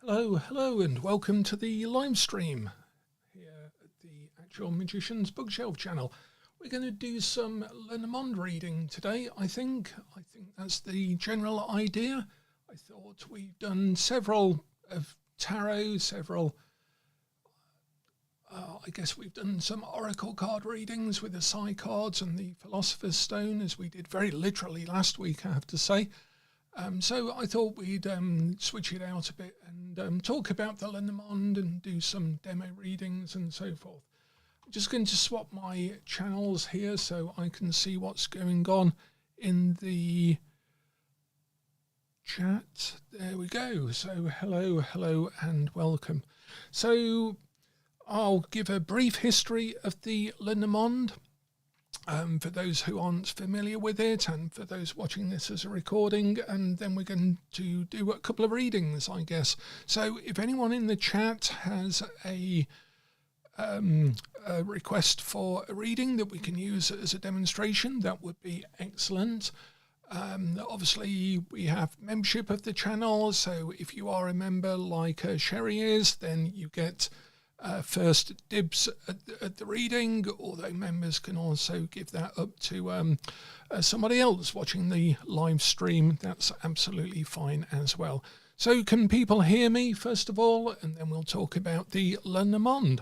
Hello, and welcome to the live stream here at the Actual Magician's Bookshelf channel. We're going to do some Lenormand reading today, I think. That's the general idea. I thought we've done several of tarot, I guess we've done some oracle card readings with the Psi cards and the Philosopher's Stone, as we did very literally last week, I have to say. So I thought we'd switch it out a bit and talk about the Lenormand and do some demo readings and so forth. I'm just going to swap my channels here so I can see what's going on in the chat. There we go. So hello and welcome. So I'll give a brief history of the Lenormand. For those who aren't familiar with it and for those watching this as a recording, and then we're going to do a couple of readings, I guess. So if anyone in the chat has a request for a reading that we can use as a demonstration, that would be excellent. Obviously we have membership of the channel, so if you are a member like Sherry is, then you get first dibs at the reading, although members can also give that up to somebody else watching the live stream. That's absolutely fine as well. So can people hear me first of all, and then we'll talk about the Lenormand.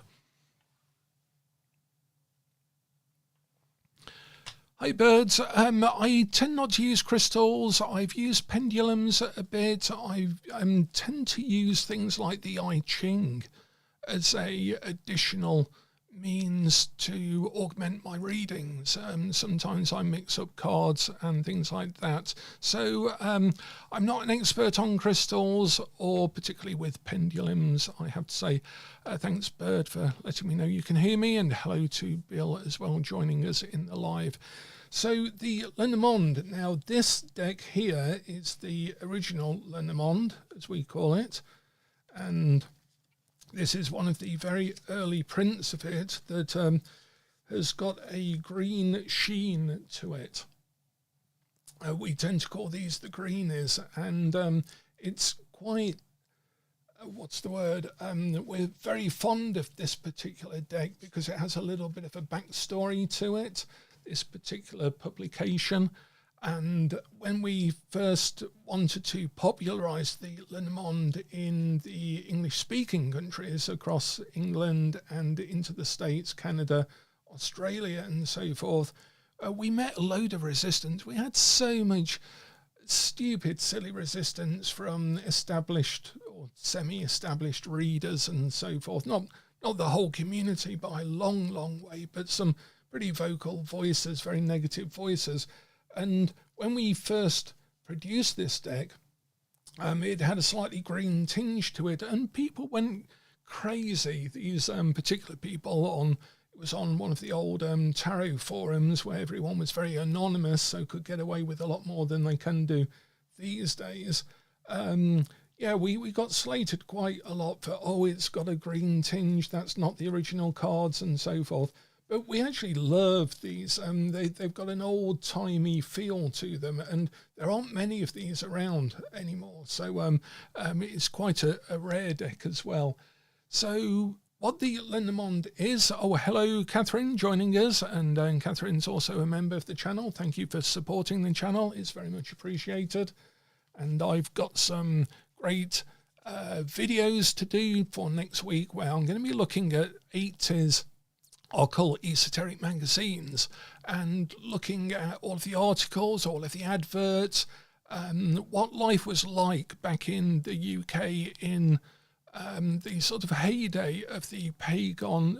Hi birds, I tend not to use crystals. I've used pendulums a bit. I tend to use things like the I Ching as a additional means to augment my readings. Sometimes I mix up cards and things like that. So I'm not an expert on crystals or particularly with pendulums, I have to say. Thanks Bird for letting me know you can hear me, and hello to Bill as well joining us in the live. So the Lenormand, now this deck here is the original Lenormand, as we call it, and this is one of the very early prints of it that has got a green sheen to it. We tend to call these the greenies, and it's quite, what's the word? We're very fond of this particular deck because it has a little bit of a backstory to it, this particular publication. And when we first wanted to popularise the Lenormand in the English-speaking countries across England and into the States, Canada, Australia and so forth, we met a load of resistance. We had so much stupid, silly resistance from established or semi-established readers and so forth. Not the whole community by a long way, but some pretty vocal voices, very negative voices. And when we first produced this deck, it had a slightly green tinge to it, and people went crazy. These particular people it was on one of the old tarot forums where everyone was very anonymous, so could get away with a lot more than they can do these days. We got slated quite a lot for, it's got a green tinge, that's not the original cards and so forth. But we actually love these. They've got an old-timey feel to them, and there aren't many of these around anymore. So it's quite a rare deck as well. So what the Lenormand is... Oh, hello, Catherine, joining us. And Catherine's also a member of the channel. Thank you for supporting the channel. It's very much appreciated. And I've got some great videos to do for next week where I'm going to be looking at 80s occult esoteric magazines and looking at all of the articles, all of the adverts, what life was like back in the UK in the sort of heyday of the pagan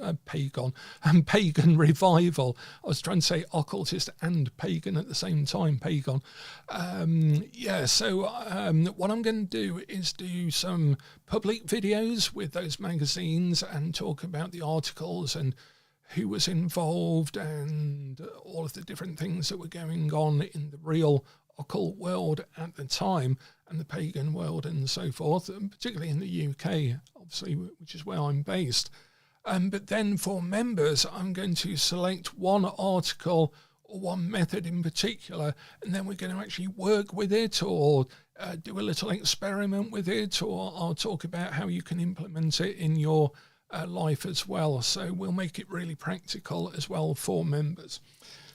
revival. I was trying to say occultist and pagan at the same time, pagan. What I'm going to do is do some public videos with those magazines and talk about the articles and who was involved and all of the different things that were going on in the real occult world at the time and the pagan world and so forth, and particularly in the UK, obviously, which is where I'm based. But then for members, I'm going to select one article or one method in particular, and then we're going to actually work with it or do a little experiment with it, or I'll talk about how you can implement it in your life as well. So we'll make it really practical as well for members.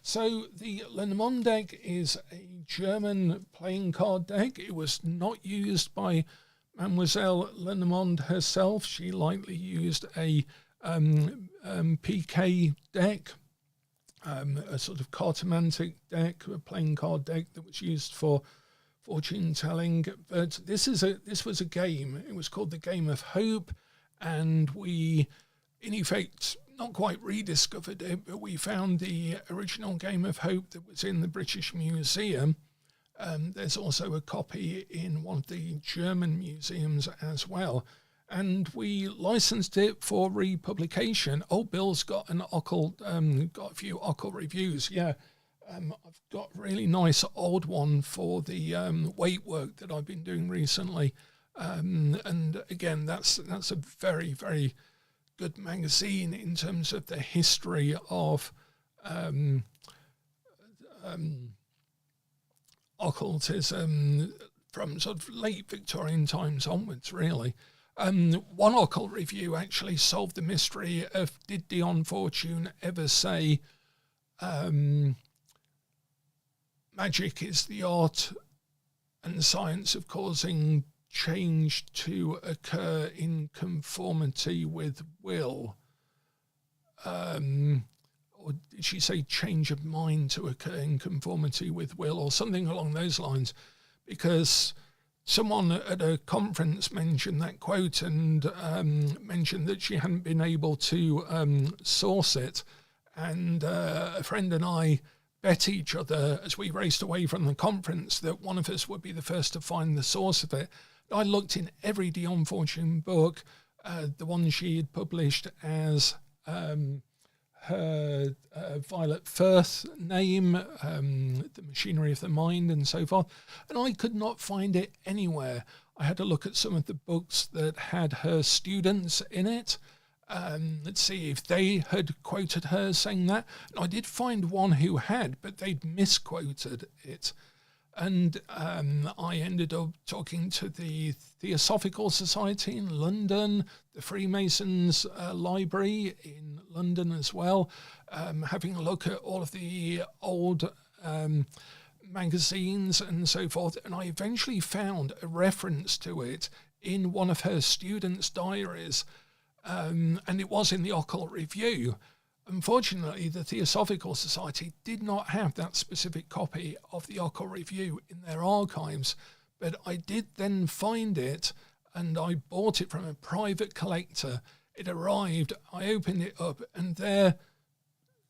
So the Lenormand deck is a German playing card deck. It was not used by Mademoiselle Lenormand herself. She likely used a PK deck, a sort of cartomantic deck, a playing card deck that was used for fortune telling. But this was a game. It was called the Game of Hope, and we, in effect, not quite rediscovered it, but we found the original Game of Hope that was in the British Museum. There's also a copy in one of the German museums as well. And we licensed it for republication. Old Bill's got an got a few occult reviews. Yeah, I've got a really nice old one for the weight work that I've been doing recently. And again, that's a very, very good magazine in terms of the history of occultism from sort of late Victorian times onwards, really. One occult review actually solved the mystery of, did Dion Fortune ever say magic is the art and science of causing change to occur in conformity with will? Or did she say change of mind to occur in conformity with will, or something along those lines? Because someone at a conference mentioned that quote and mentioned that she hadn't been able to source it. And a friend and I bet each other as we raced away from the conference that one of us would be the first to find the source of it. I looked in every Dion Fortune book, the one she had published as her Violet Firth name, The Machinery of the Mind and so forth, and I could not find it anywhere. I had to look at some of the books that had her students in it, let's see if they had quoted her saying that. And I did find one who had, but they'd misquoted it. And I ended up talking to the Theosophical Society in London, the Freemasons Library in London as well, having a look at all of the old magazines and so forth. And I eventually found a reference to it in one of her students' diaries, and it was in the Occult Review. Unfortunately, the Theosophical Society did not have that specific copy of the Occult Review in their archives, but I did then find it, and I bought it from a private collector. It arrived, I opened it up, and there,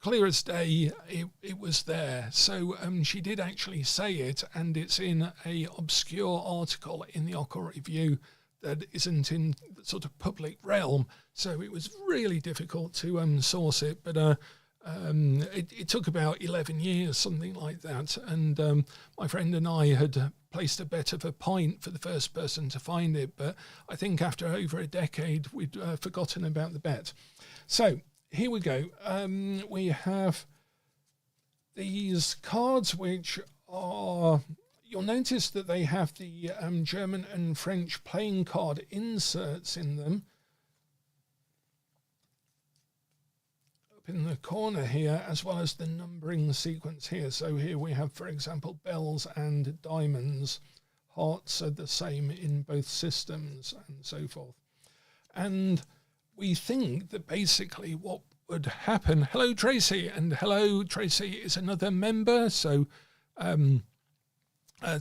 clear as day, it was there. So she did actually say it, and it's in a obscure article in the Occult Review that isn't in the sort of public realm. So it was really difficult to source it, but it took about 11 years, something like that. And my friend and I had placed a bet of a pint for the first person to find it, but I think after over a decade, we'd forgotten about the bet. So here we go. We have these cards which are... You'll notice that they have the German and French playing card inserts in them. Up in the corner here, as well as the numbering sequence here. So here we have, for example, bells and diamonds. Hearts are the same in both systems and so forth. And we think that basically what would happen... Hello, Tracy. And hello, Tracy is another member. So...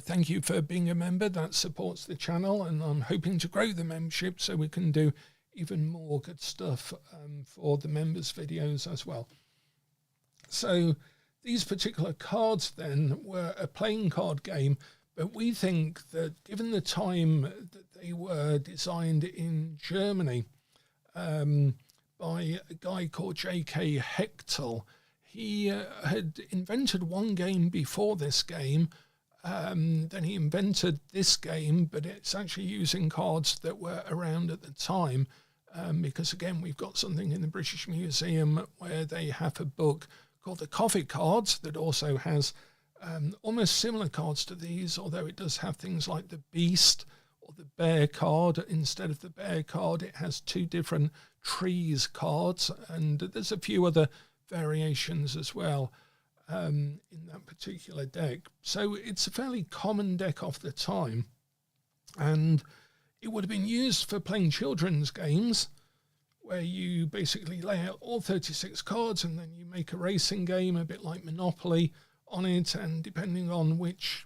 thank you for being a member. That supports the channel, and I'm hoping to grow the membership so we can do even more good stuff for the members' videos as well. So these particular cards then were a playing card game, but we think that given the time that they were designed in Germany by a guy called J.K. Hechtel, he had invented one game before this game. Then he invented this game, but it's actually using cards that were around at the time, because again, we've got something in the British Museum where they have a book called The Coffee Cards that also has almost similar cards to these, although it does have things like the beast or the bear card. Instead of the bear card, it has 2 different trees cards, and there's a few other variations as well in that particular deck. So it's a fairly common deck of the time, and it would have been used for playing children's games, where you basically lay out all 36 cards and then you make a racing game, a bit like Monopoly, on it, and depending on which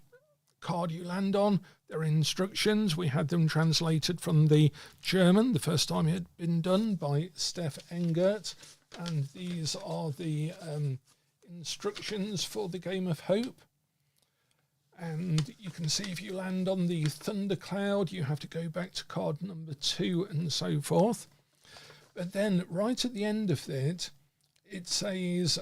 card you land on, there are instructions. We had them translated from the German the first time it had been done by Steph Engert, and these are the instructions for the Game of Hope. And you can see if you land on the Thundercloud, you have to go back to card number 2 and so forth. But then right at the end of it, it says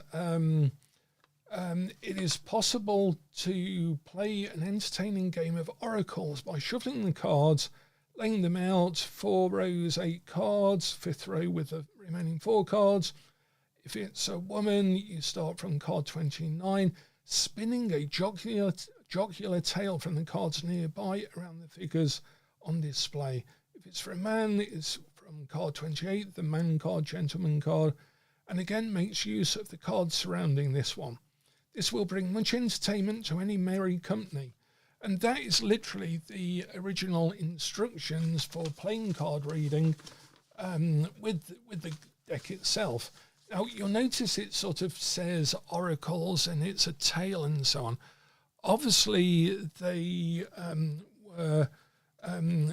it is possible to play an entertaining game of oracles by shuffling the cards, laying them out, 4 rows, 8 cards, 5th row with the remaining 4 cards. If it's a woman, you start from card 29, spinning a jocular tale from the cards nearby around the figures on display. If it's for a man, it's from card 28, the man card, gentleman card, and again makes use of the cards surrounding this one. This will bring much entertainment to any merry company. And that is literally the original instructions for playing card reading with the deck itself. Now, you'll notice it sort of says oracles and it's a tale and so on. Obviously, they were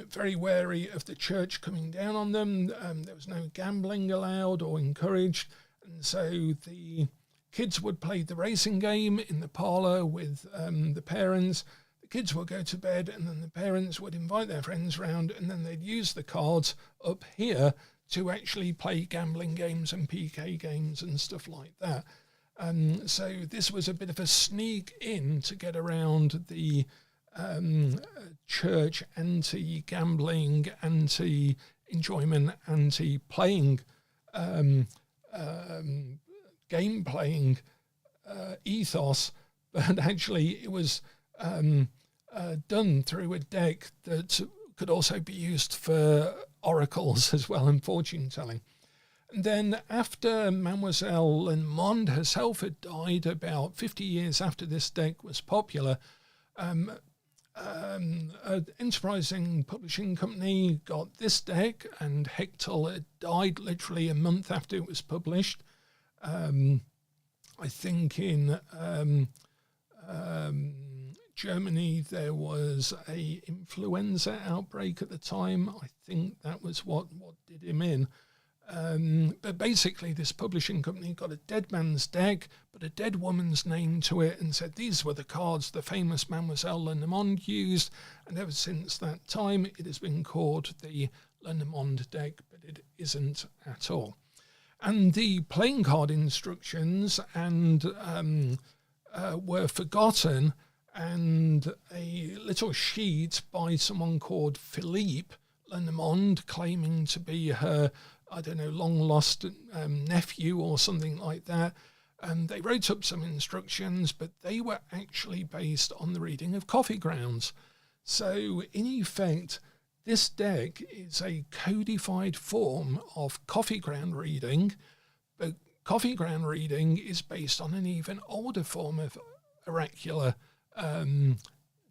very wary of the church coming down on them. There was no gambling allowed or encouraged. And so the kids would play the racing game in the parlour with the parents. The kids would go to bed and then the parents would invite their friends round, and then they'd use the cards up here to actually play gambling games and PK games and stuff like that. So this was a bit of a sneak in to get around the church anti-gambling, anti-enjoyment, anti-playing, game-playing ethos, but actually it was done through a deck that could also be used for oracles as well and fortune telling. And then after Mademoiselle Lenormand herself had died, about 50 years after this deck was popular, an enterprising publishing company got this deck, and Hechtel had died literally a month after it was published. I think in Germany there was a influenza outbreak at the time. I think that was what did him in. But basically this publishing company got a dead man's deck, put a dead woman's name to it, and said these were the cards the famous Mademoiselle Lenormand used, and ever since that time it has been called the Lenormand deck, but it isn't at all. And the playing card instructions were forgotten, and a little sheet by someone called Philippe Lenormand, claiming to be her, I don't know, long-lost nephew or something like that. And they wrote up some instructions, but they were actually based on the reading of coffee grounds. So, in effect, this deck is a codified form of coffee ground reading, but coffee ground reading is based on an even older form of oracular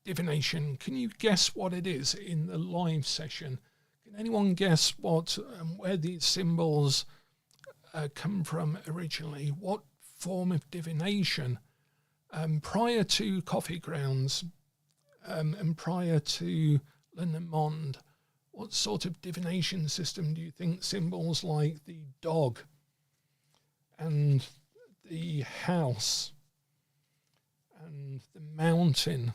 divination. Can you guess what it is in the live session? Can anyone guess what where these symbols come from originally? What form of divination prior to coffee grounds and prior to Lenormand? What sort of divination system do you think symbols like the dog and the house and the mountain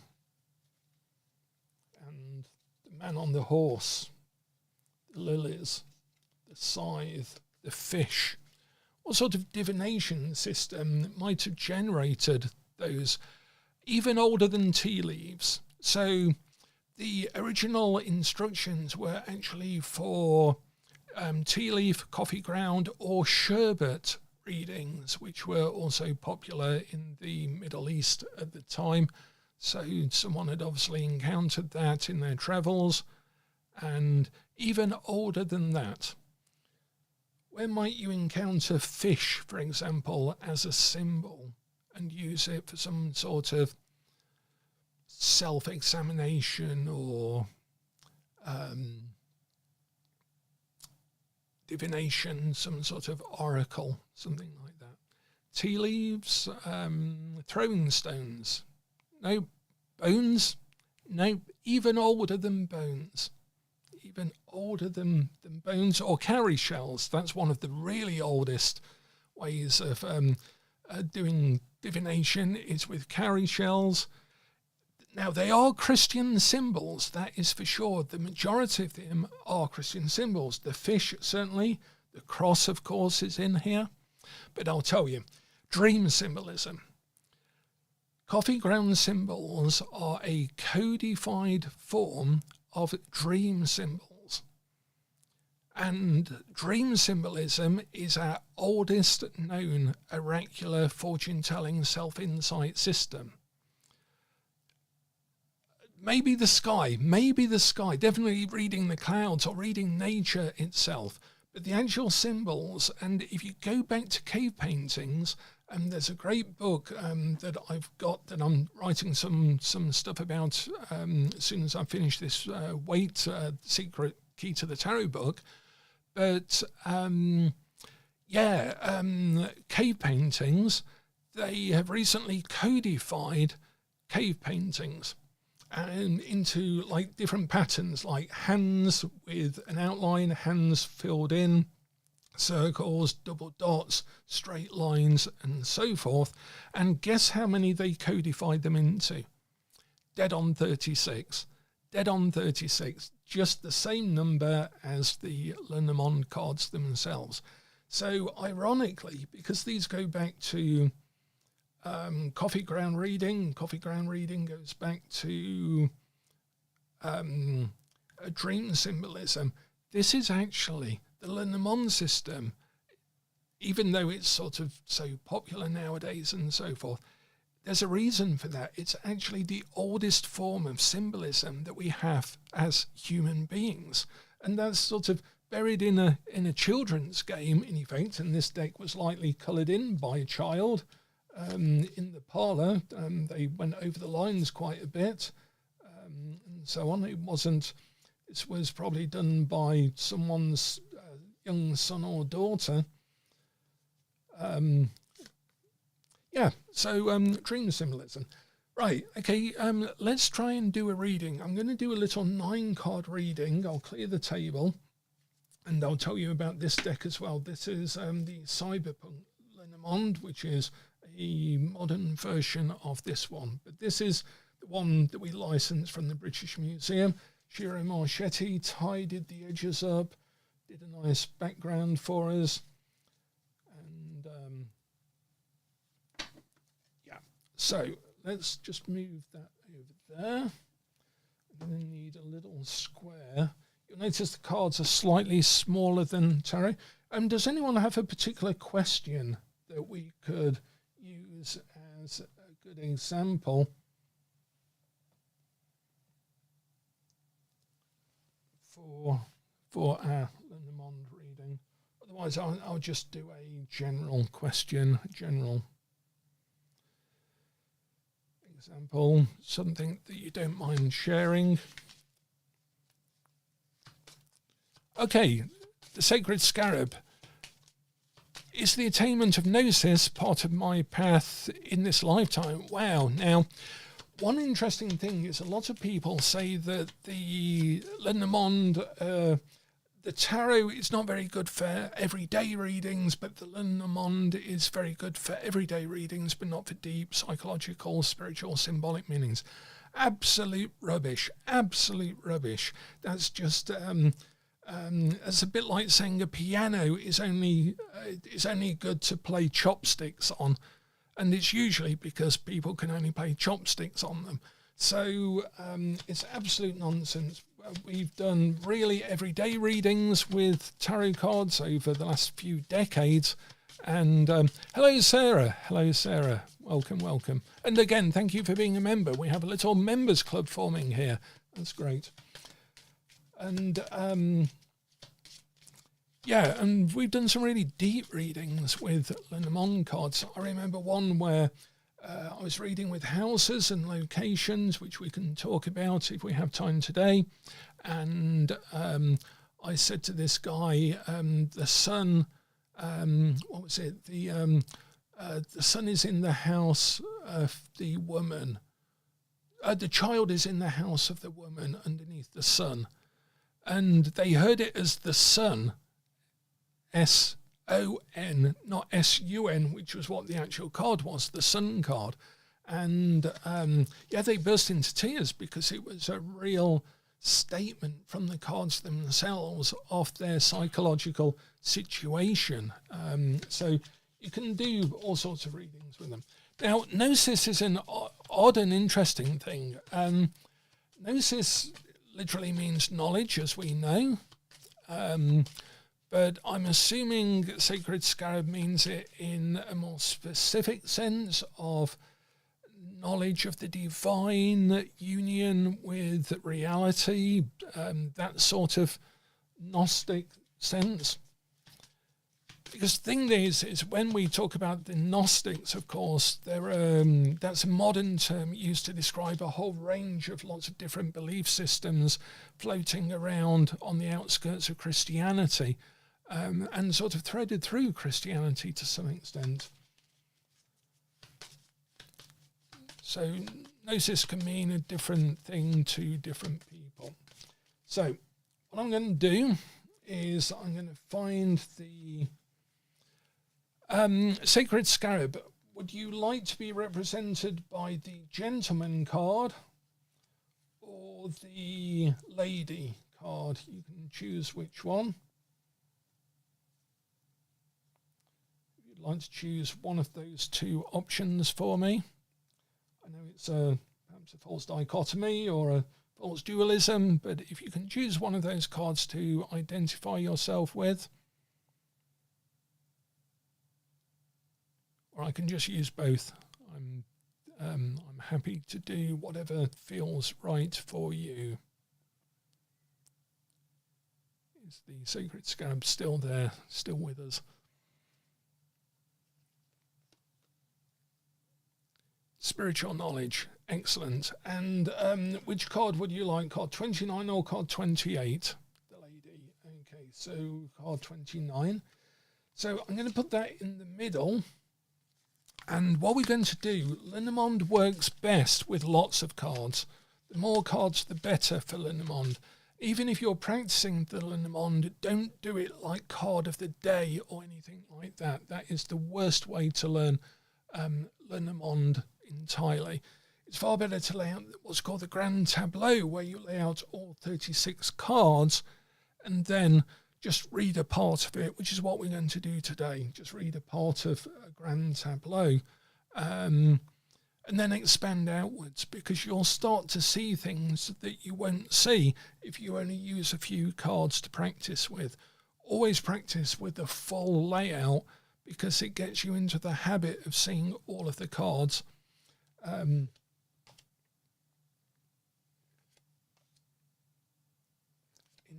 and the man on the horse, the lilies, the scythe, the fish, what sort of divination system might have generated those, even older than tea leaves? So the original instructions were actually for tea leaf, coffee ground, or sherbet readings, which were also popular in the Middle East at the time. So someone had obviously encountered that in their travels. And even older than that, where might you encounter fish, for example, as a symbol and use it for some sort of self-examination or divination, some sort of oracle, something like that? Tea leaves, throwing stones. No. Bones? No. Even older than bones. Even older than bones, or cowrie shells. That's one of the really oldest ways of doing divination, is with cowrie shells. Now, they are Christian symbols, that is for sure. The majority of them are Christian symbols. The fish, certainly. The cross, of course, is in here. But I'll tell you, dream symbolism. Coffee ground symbols are a codified form of dream symbols. And dream symbolism is our oldest known oracular fortune-telling self-insight system. Maybe the sky, definitely reading the clouds or reading nature itself. But the actual symbols, and if you go back to cave paintings, there's a great book that I've got that I'm writing some stuff about as soon as I finish this Secret Key to the Tarot book. But cave paintings, they have recently codified cave paintings and into like different patterns, like hands with an outline, hands filled in, circles, double dots, straight lines, and so forth. And guess how many they codified them into? Dead on 36. Dead on 36. Just the same number as the Lenormand cards themselves. So ironically, because these go back to coffee ground reading goes back to a dream symbolism. This is actually the Lenormand system, even though it's sort of so popular nowadays and so forth. There's a reason for that. It's actually the oldest form of symbolism that we have as human beings. And that's sort of buried in a children's game, in effect. And this deck was lightly coloured in by a child in the parlour. They went over the lines quite a bit and so on. This was probably done by someone's young son or daughter. Dream symbolism. Right, okay, let's try and do a reading. I'm going to do a little 9-card reading. I'll clear the table, and I'll tell you about this deck as well. This is the Cyberpunk Lenormand, which is a modern version of this one. But this is the one that we licensed from the British Museum. Shiro Marchetti tidied the edges up, did a nice background for us. And so let's just move that over there. I'm going to need a little square. You'll notice the cards are slightly smaller than tarot. Does anyone have a particular question that we could use as a good example for our Lenormand reading? Otherwise, I'll just do a general question, general example, something that you don't mind sharing. Okay, the Sacred Scarab. Is the attainment of Gnosis part of my path in this lifetime? Wow. Now, one interesting thing is a lot of people say that the Lenormand, the tarot is not very good for everyday readings, but the Lenormand is very good for everyday readings, but not for deep psychological, spiritual, symbolic meanings. Absolute rubbish. Absolute rubbish. That's just it's a bit like saying a piano is only good to play chopsticks on, and it's usually because people can only play chopsticks on them. So it's absolute nonsense. We've done really everyday readings with tarot cards over the last few decades, And hello, Sarah. Hello, Sarah. Welcome, welcome. And again, thank you for being a member. We have a little members club forming here. That's great. And yeah, and we've done some really deep readings with Lenormand cards. I remember one where I was reading with houses and locations, which we can talk about if we have time today. And I said to this guy, the sun, what was it? The sun is in the house of the woman. The child is in the house of the woman underneath the sun. And they heard it as the sun, S-O-N, not S-U-N, which was what the actual card was, the sun card. And yeah, they burst into tears because it was a real statement from the cards themselves of their psychological situation. So you can do all sorts of readings with them. Now, gnosis is an odd and interesting thing. Gnosis literally means knowledge, as we know. But I'm assuming Sacred Scarab means it in a more specific sense of knowledge of the divine, union with reality, that sort of Gnostic sense. Because the thing is when we talk about the Gnostics, of course, that's a modern term used to describe a whole range of lots of different belief systems floating around on the outskirts of Christianity, and sort of threaded through Christianity to some extent. So gnosis can mean a different thing to different people. So what I'm going to do is I'm going to find the Sacred Scarab. Would you like to be represented by the gentleman card or the lady card? You can choose which one. If you'd like to choose one of those two options for me. I know it's perhaps a false dichotomy or a false dualism, but if you can choose one of those cards to identify yourself with, or I can just use both. I'm happy to do whatever feels right for you. Is the Sacred Scarab still there, still with us? Spiritual knowledge, excellent. And which card would you like? Card 29 or card 28? The lady. Okay, so card 29. So I'm going to put that in the middle. And what we're going to do, Lenormand works best with lots of cards. The more cards, the better for Lenormand. Even if you're practicing the Lenormand, don't do it like card of the day or anything like that. That is the worst way to learn Lenormand entirely. It's far better to lay out what's called the grand tableau, where you lay out all 36 cards and then just read a part of it, which is what we're going to do today. Just read a part of a grand tableau and then expand outwards, because you'll start to see things that you won't see if you only use a few cards to practice with. Always practice with the full layout, because it gets you into the habit of seeing all of the cards. In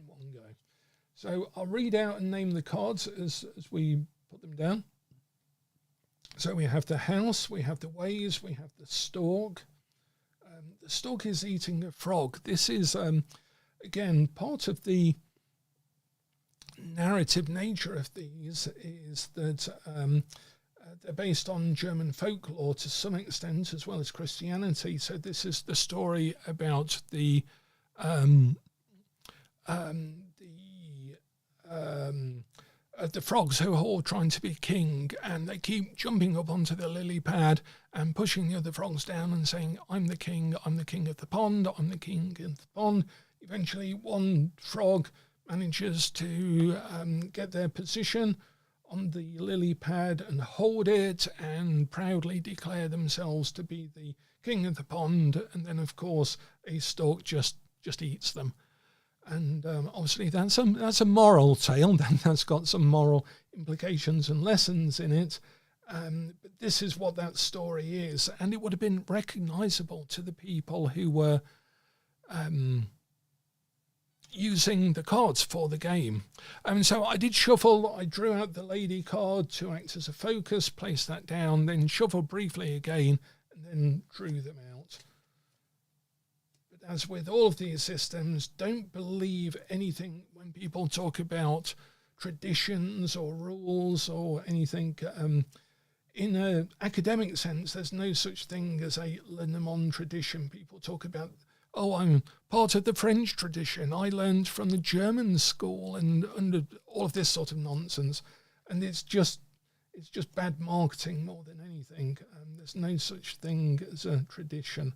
one go. So I'll read out and name the cards as we put them down. So we have the house, we have the ways, we have the stork. The stork is eating a frog. This is, again, part of the narrative nature of these is that they're based on German folklore to some extent, as well as Christianity. So this is the story about the frogs who are all trying to be king, and they keep jumping up onto the lily pad and pushing the other frogs down and saying, I'm the king of the pond, I'm the king of the pond. Eventually one frog manages to get their position on the lily pad and hold it and proudly declare themselves to be the king of the pond. And then, of course, a stork just eats them. And obviously that's a moral tale. That's got some moral implications and lessons in it. But this is what that story is, and it would have been recognisable to the people who were using the cards for the game. So I did shuffle. I drew out the lady card to act as a focus, placed that down, then shuffled briefly again, and then drew them out. But as with all of these systems, don't believe anything when people talk about traditions or rules or anything. In an academic sense, there's no such thing as a Lenormand tradition. People talk about, oh, I'm part of the French tradition. I learned from the German school and all of this sort of nonsense. And it's just bad marketing more than anything. There's no such thing as a tradition.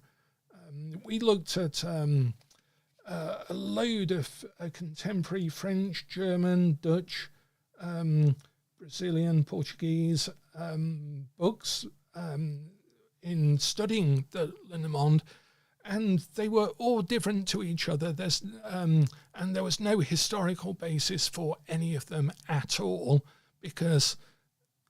We looked at a load of contemporary French, German, Dutch, Brazilian, Portuguese books in studying the Lenormand, and they were all different to each other. And there was no historical basis for any of them at all, because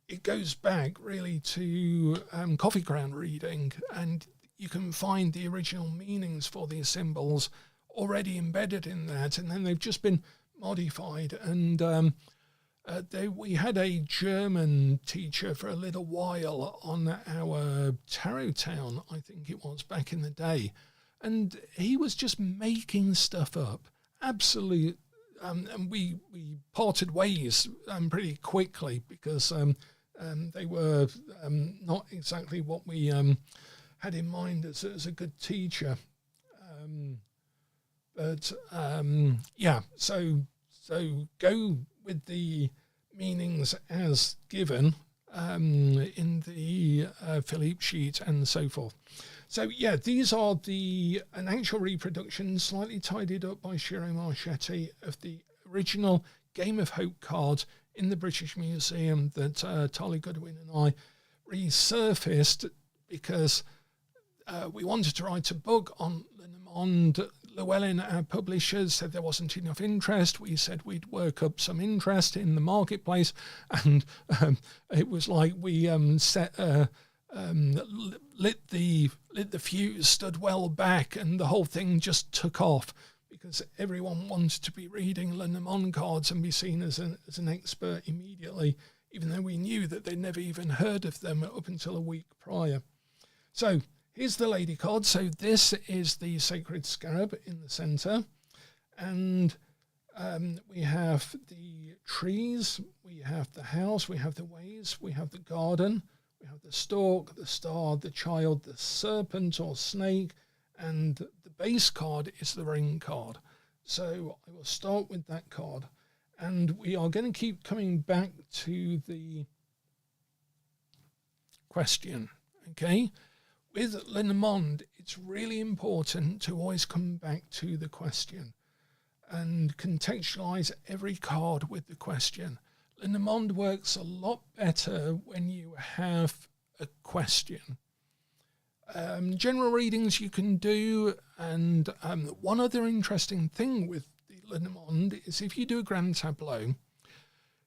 it goes back really to coffee ground reading, and you can find the original meanings for these symbols already embedded in that, and then they've just been modified. And we had a German teacher for a little while on our Tarot Town, I think it was, back in the day. And he was just making stuff up. Absolute. And we parted ways pretty quickly, because they were not exactly what we had in mind as a good teacher. So go with the meanings as given in the Philippe sheet and so forth. So yeah, these are an actual reproduction, slightly tidied up by Shiro Marchetti, of the original Game of Hope card in the British Museum that Tali Goodwin and I resurfaced because we wanted to write a book on Lenormand. Llewellyn, our publishers, said there wasn't enough interest. We said we'd work up some interest in the marketplace, and it was like we lit the fuse, stood well back, and the whole thing just took off because everyone wanted to be reading Lenormand cards and be seen as an expert immediately, even though we knew that they'd never even heard of them up until a week prior. So here's the lady card. So this is the sacred scarab in the centre. And we have the trees, we have the house, we have the ways, we have the garden, we have the stork, the star, the child, the serpent or snake, and the base card is the ring card. So I will start with that card. And we are going to keep coming back to the question, okay? With Lenormand, it's really important to always come back to the question and contextualize every card with the question. Lenormand works a lot better when you have a question. General readings you can do, and one other interesting thing with the Lenormand is if you do a grand tableau,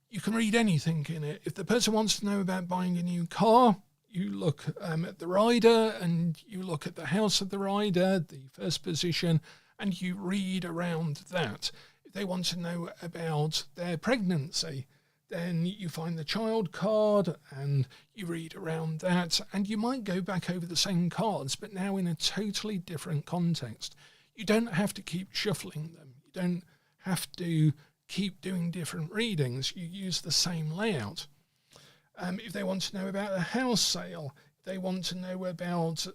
you can read anything in it. If the person wants to know about buying a new car, you look at the rider and you look at the house of the rider, the first position, and you read around that. If they want to know about their pregnancy, then you find the child card and you read around that, and you might go back over the same cards, but now in a totally different context. You don't have to keep shuffling them. You don't have to keep doing different readings. You use the same layout. If they want to know about a house sale, if they want to know about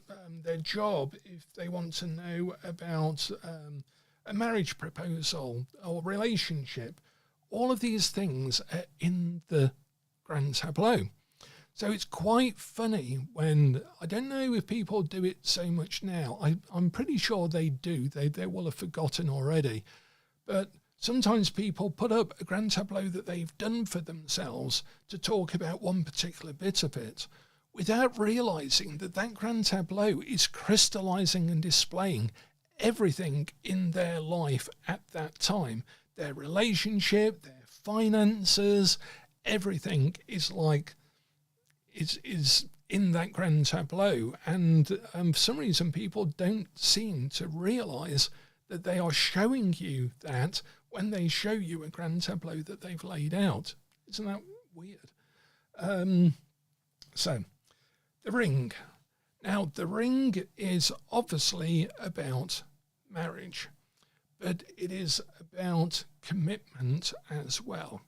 their job, if they want to know about a marriage proposal or relationship, all of these things are in the grand tableau. So it's quite funny when, I don't know if people do it so much now. I'm pretty sure they do. They will have forgotten already. But sometimes people put up a grand tableau that they've done for themselves to talk about one particular bit of it without realising that that grand tableau is crystallising and displaying everything in their life at that time. Their relationship, their finances, everything is in that grand tableau. And for some reason, people don't seem to realise that they are showing you that when they show you a grand tableau that they've laid out. Isn't that weird? So, the ring. Now, the ring is obviously about marriage, but it is about commitment as well.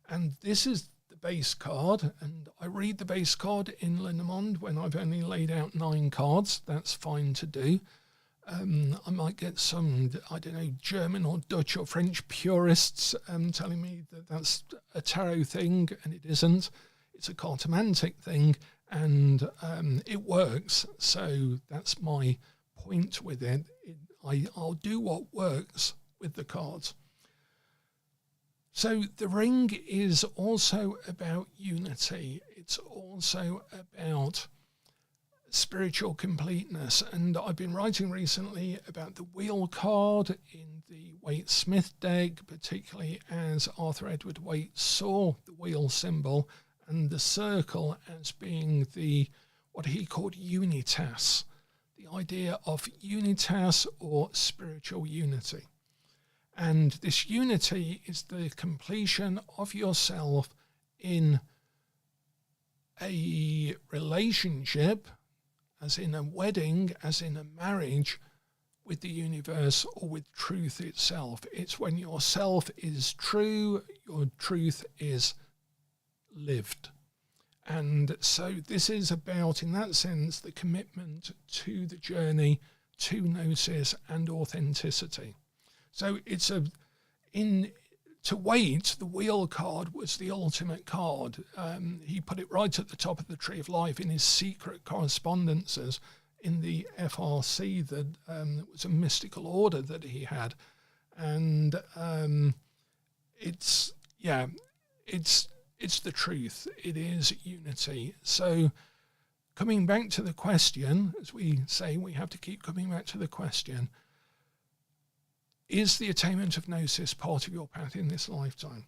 And this is the base card, and I read the base card in Lenormand when I've only laid out 9 cards. That's fine to do. I might get some, I don't know, German or Dutch or French purists telling me that that's a tarot thing, and it isn't. It's a cartomantic thing, and it works. So that's my point with it. I'll do what works with the cards. So the ring is also about unity. It's also about spiritual completeness. And I've been writing recently about the wheel card in the Waite-Smith deck, particularly as Arthur Edward Waite saw the wheel symbol and the circle as being what he called unitas, the idea of unitas or spiritual unity. And this unity is the completion of yourself in a relationship, as in a wedding, as in a marriage, with the universe or with truth itself. It's when yourself is true, your truth is lived. And so this is about, in that sense, the commitment to the journey, to gnosis and authenticity. So it's to Waite, the wheel card was the ultimate card. He put it right at the top of the Tree of Life in his secret correspondences in the FRC, that was a mystical order that he had. And it's the truth. It is unity. So coming back to the question, as we say, we have to keep coming back to the question, is the attainment of gnosis part of your path in this lifetime?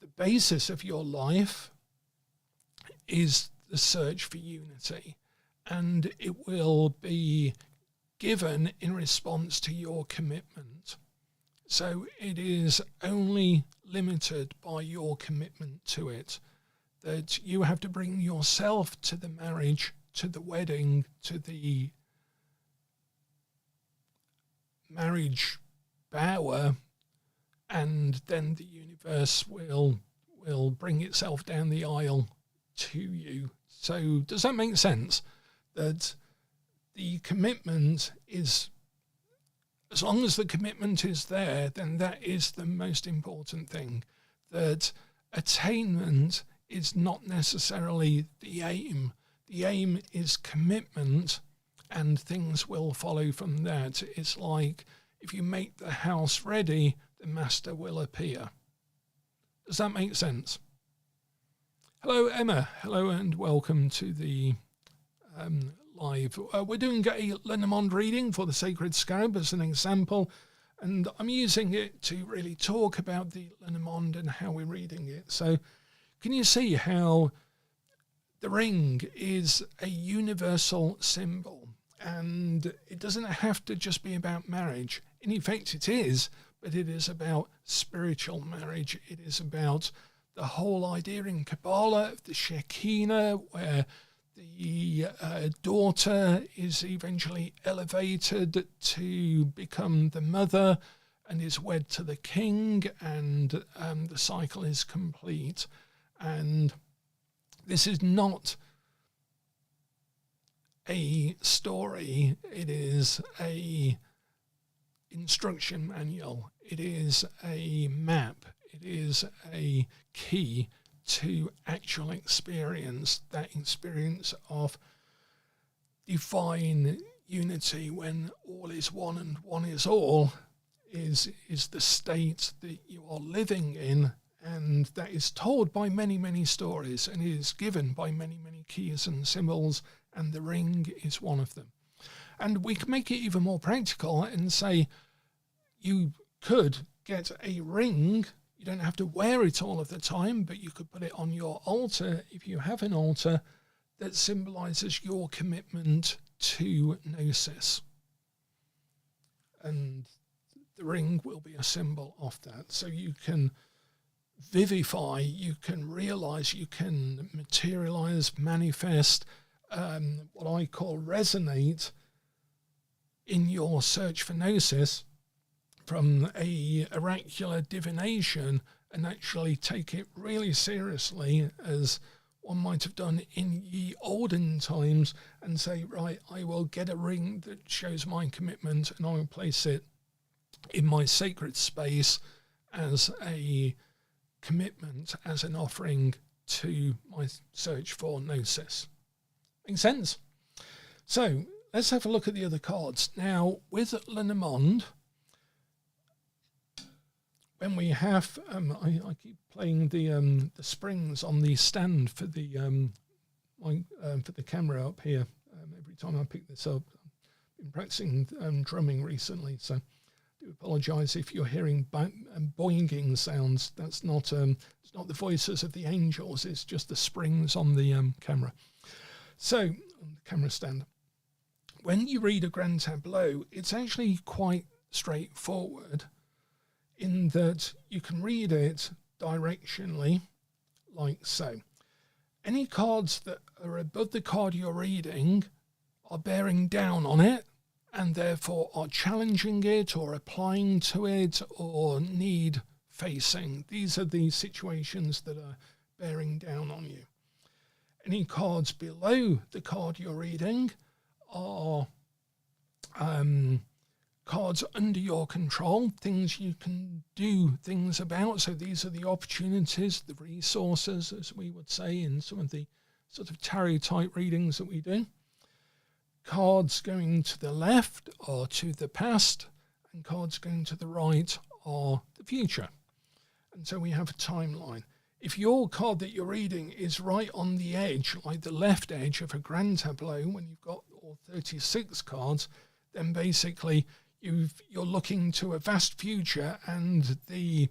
The basis of your life is the search for unity, and it will be given in response to your commitment. So it is only limited by your commitment to it, that you have to bring yourself to the marriage, to the wedding, to the marriage bower, and then the universe will bring itself down the aisle to you. So does that make sense? That the commitment is, as long as the commitment is there, then that is the most important thing. That attainment is not necessarily the aim. The aim is commitment, and things will follow from that. It's like, if you make the house ready, the master will appear. Does that make sense? Hello, Emma. Hello, and welcome to the live. We're doing a Lenormand reading for the Sacred Scarab as an example, and I'm using it to really talk about the Lenormand and how we're reading it. So can you see how the ring is a universal symbol? And it doesn't have to just be about marriage. In effect, it is, but it is about spiritual marriage. It is about the whole idea in Kabbalah of the Shekinah, where the daughter is eventually elevated to become the mother and is wed to the king, and the cycle is complete. And this is not a story, it is a instruction manual, it is a map, it is a key to actual experience, that experience of divine unity when all is one and one is all, is the state that you are living in, and that is told by many, many stories, and is given by many, many keys and symbols, and the ring is one of them. And we can make it even more practical and say you could get a ring, You don't have to wear it all of the time, but you could put it on your altar if you have an altar that symbolizes your commitment to gnosis. And the ring will be a symbol of that. So you can vivify, you can realize, you can materialize, manifest, what I call resonate in your search for gnosis from a oracular divination, and actually take it really seriously as one might have done in ye olden times, and say, right, I will get a ring that shows my commitment and I will place it in my sacred space as a commitment, as an offering to my search for gnosis. Make sense? So let's have a look at the other cards. Now, with Lenormand, when we have, I keep playing the springs on the stand for the camera up here. Every time I pick this up, I've been practicing drumming recently, so I do apologise if you're hearing boinging sounds. That's not it's not the voices of the angels. It's just the springs on the camera. So on the camera stand. When you read a grand tableau, it's actually quite straightforward, in that you can read it directionally, like so. Any cards that are above the card you're reading are bearing down on it, and therefore are challenging it or applying to it or need facing. These are the situations that are bearing down on you. Any cards below the card you're reading are cards under your control, things you can do things about. So these are the opportunities, the resources, as we would say in some of the sort of tarot type readings that we do. Cards going to the left are to the past, and cards going to the right are the future. And so we have a timeline. If your card that you're reading is right on the edge, like the left edge of a grand tableau, when you've got all 36 cards, then basically you're looking to a vast future, and the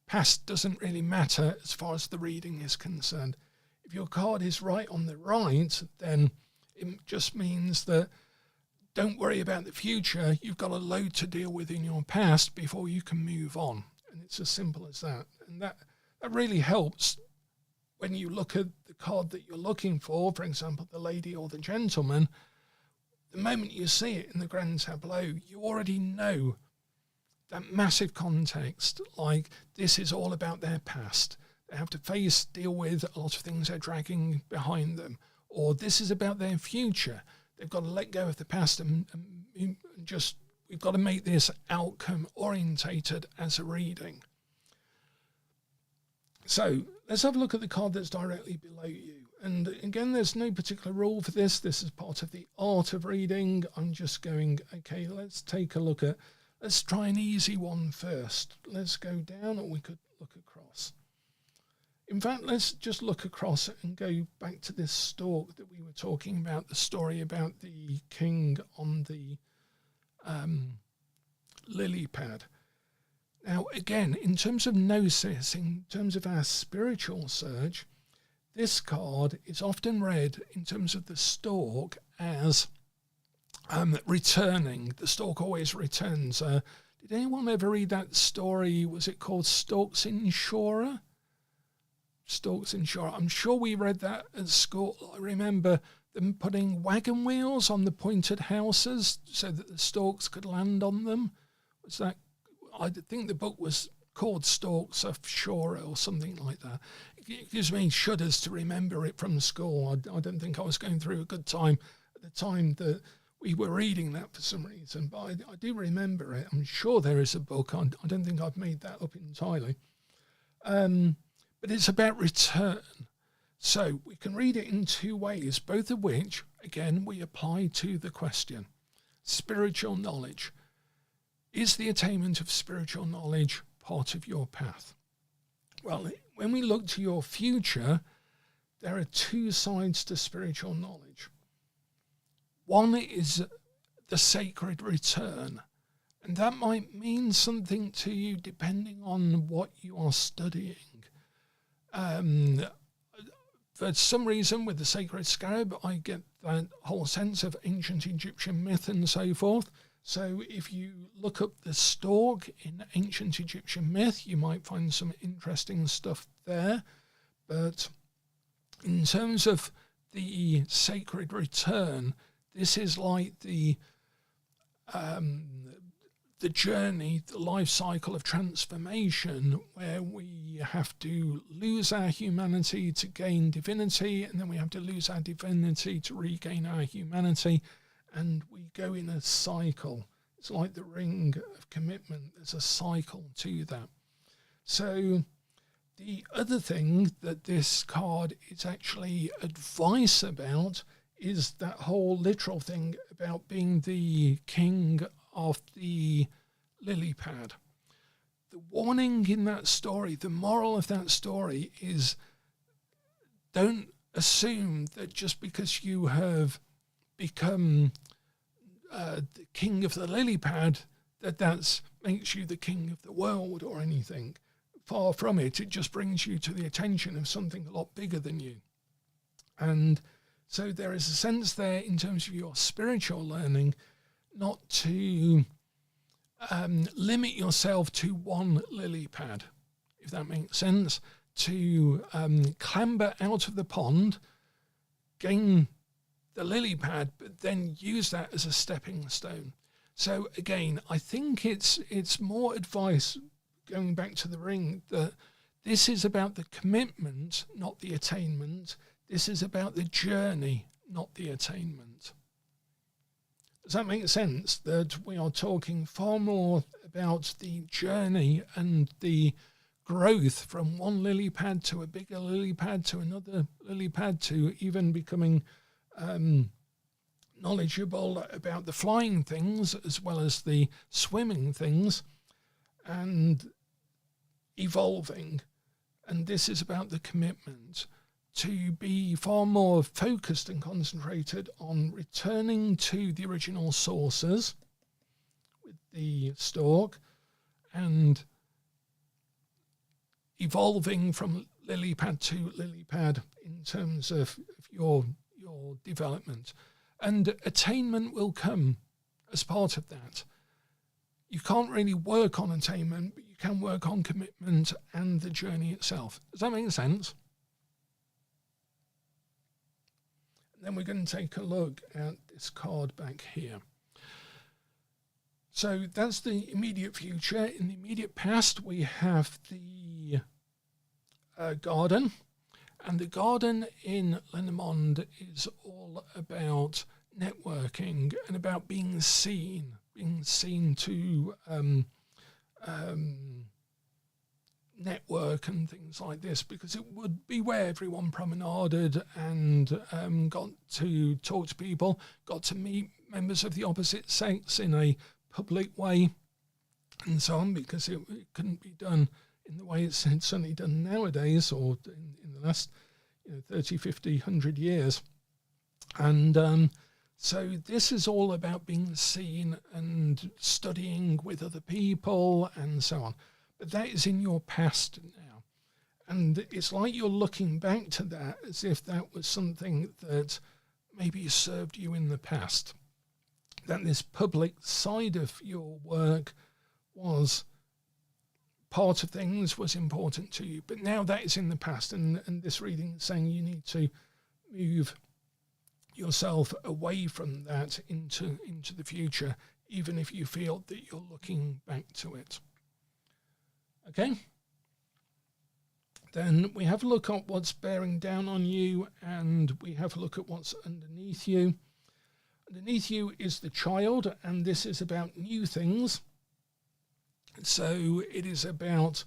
past doesn't really matter as far as the reading is concerned. If your card is right on the right, then it just means that don't worry about the future. You've got a load to deal with in your past before you can move on. And it's as simple as that. And that really helps when you look at the card that you're looking for example, the lady or the gentleman. The moment you see it in the grand tableau, you already know that massive context, like this is all about their past. They have to deal with a lot of things they're dragging behind them. Or this is about their future. They've got to let go of the past and just, we've got to make this outcome orientated as a reading. So let's have a look at the card that's directly below you. And again, there's no particular rule for this. This is part of the art of reading. I'm just going, okay, let's take a look at, let's try an easy one first. Let's go down, or we could look across. In fact, let's just look across and go back to this stalk that we were talking about, the story about the king on the lily pad. Now, again, in terms of gnosis, in terms of our spiritual search, this card is often read in terms of the stalk as returning. The stalk always returns. Did anyone ever read that story? Was it called Storks Insurer? Storks Insurer. I'm sure we read that at school. I remember them putting wagon wheels on the pointed houses so that the storks could land on them. Was that? I think the book was called Storks Offshore or something like that. It gives me shudders to remember it from school. I don't think I was going through a good time at the time that we were reading that for some reason, but I do remember it. I'm sure there is a book. I don't think I've made that up entirely. But it's about return. So we can read it in two ways, both of which, again, we apply to the question. Spiritual knowledge. Is the attainment of spiritual knowledge part of your path? Well, when we look to your future, there are two sides to spiritual knowledge. One is the sacred return, And that might mean something to you depending on what you are studying. For some reason, with the sacred scarab, I get that whole sense of ancient Egyptian myth and so forth. So if you look up the stork in ancient Egyptian myth, you might find some interesting stuff there. But in terms of the sacred return, this is like the journey, the life cycle of transformation, where we have to lose our humanity to gain divinity, and then we have to lose our divinity to regain our humanity, and we go in a cycle. It's like the ring of commitment. There's a cycle to that. So the other thing that this card is actually advice about is that whole literal thing about being the king of the lily pad. The warning in that story, the moral of that story is, don't assume that just because you have become the king of the lily pad, that makes you the king of the world or anything. Far from it. It just brings you to the attention of something a lot bigger than you. And so there is a sense there in terms of your spiritual learning not to limit yourself to one lily pad, if that makes sense, to clamber out of the pond, gain the lily pad, but then use that as a stepping stone. So again, I think it's more advice, going back to the ring, that this is about the commitment, not the attainment. This is about the journey, not the attainment. Does that make sense? That we are talking far more about the journey and the growth from one lily pad to a bigger lily pad to another lily pad to even becoming knowledgeable about the flying things as well as the swimming things and evolving. And this is about the commitment to be far more focused and concentrated on returning to the original sources with the stork and evolving from lily pad to lily pad in terms of your development. And attainment will come as part of that. You can't really work on attainment, but you can work on commitment and the journey itself. Does that make sense? Then we're going to take a look at this card back here. So that's the immediate future. In the immediate past, we have the garden. And the garden in Lenormand is all about networking and about being seen to network and things like this, because it would be where everyone promenaded and got to talk to people, got to meet members of the opposite sex in a public way and so on, because it couldn't be done in the way it's certainly done nowadays or in the last 30, 50, 100 years. And so this is all about being seen and studying with other people and so on. But that is in your past now. And it's like you're looking back to that as if that was something that maybe served you in the past. That this public side of your work was part of things, was important to you. But now that is in the past. And this reading is saying you need to move yourself away from that into the future, even if you feel that you're looking back to it. Okay? Then we have a look at what's bearing down on you, and we have a look at what's underneath you. Underneath you is the child, and this is about new things. So it is about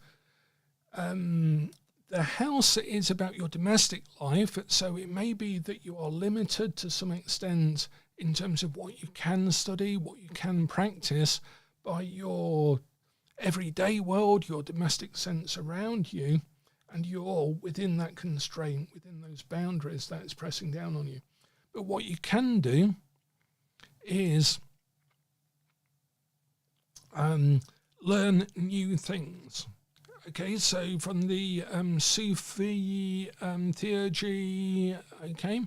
the house is about your domestic life. So it may be that you are limited to some extent in terms of what you can study, what you can practice by your everyday world, your domestic sense around you, and you're within that constraint, within those boundaries that is pressing down on you. But what you can do is learn new things. Okay, so from the Sufi theurgy, okay,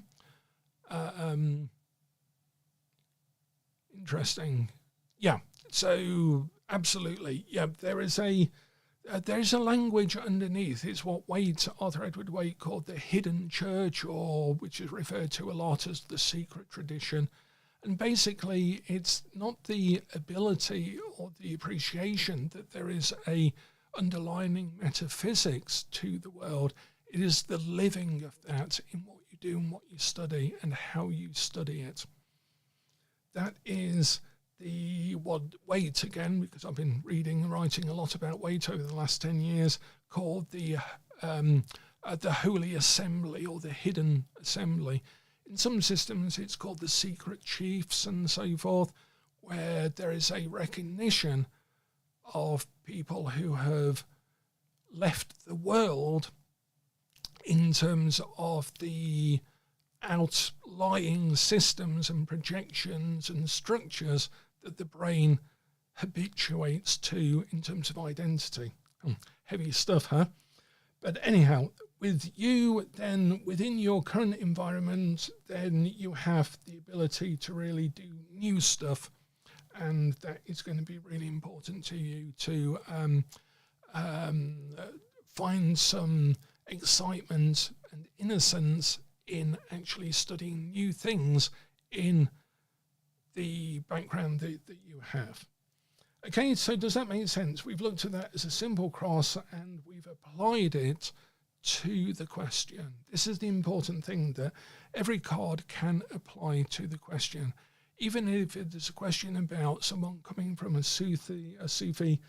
interesting. Yeah, so absolutely, yeah, there's a language underneath. It's what Arthur Edward Waite called the hidden church, or which is referred to a lot as the secret tradition. And basically, it's not the ability or the appreciation that there is a underlying metaphysics to the world. It is the living of that in what you do and what you study and how you study it. That is what Waite, again, because I've been reading and writing a lot about Waite over the last 10 years, called the holy assembly or the hidden assembly. In some systems, it's called the secret chiefs and so forth, where there is a recognition of people who have left the world in terms of the outlying systems and projections and structures that the brain habituates to in terms of identity. Heavy stuff, huh? But anyhow, with you, then within your current environment, then you have the ability to really do new stuff, and that is going to be really important to you to find some excitement and innocence in actually studying new things in the background that you have. Okay, so does that make sense? We've looked at that as a simple cross and we've applied it to the question. This is the important thing, that every card can apply to the question. Even if it is a question about someone coming from a Sufi theurgy,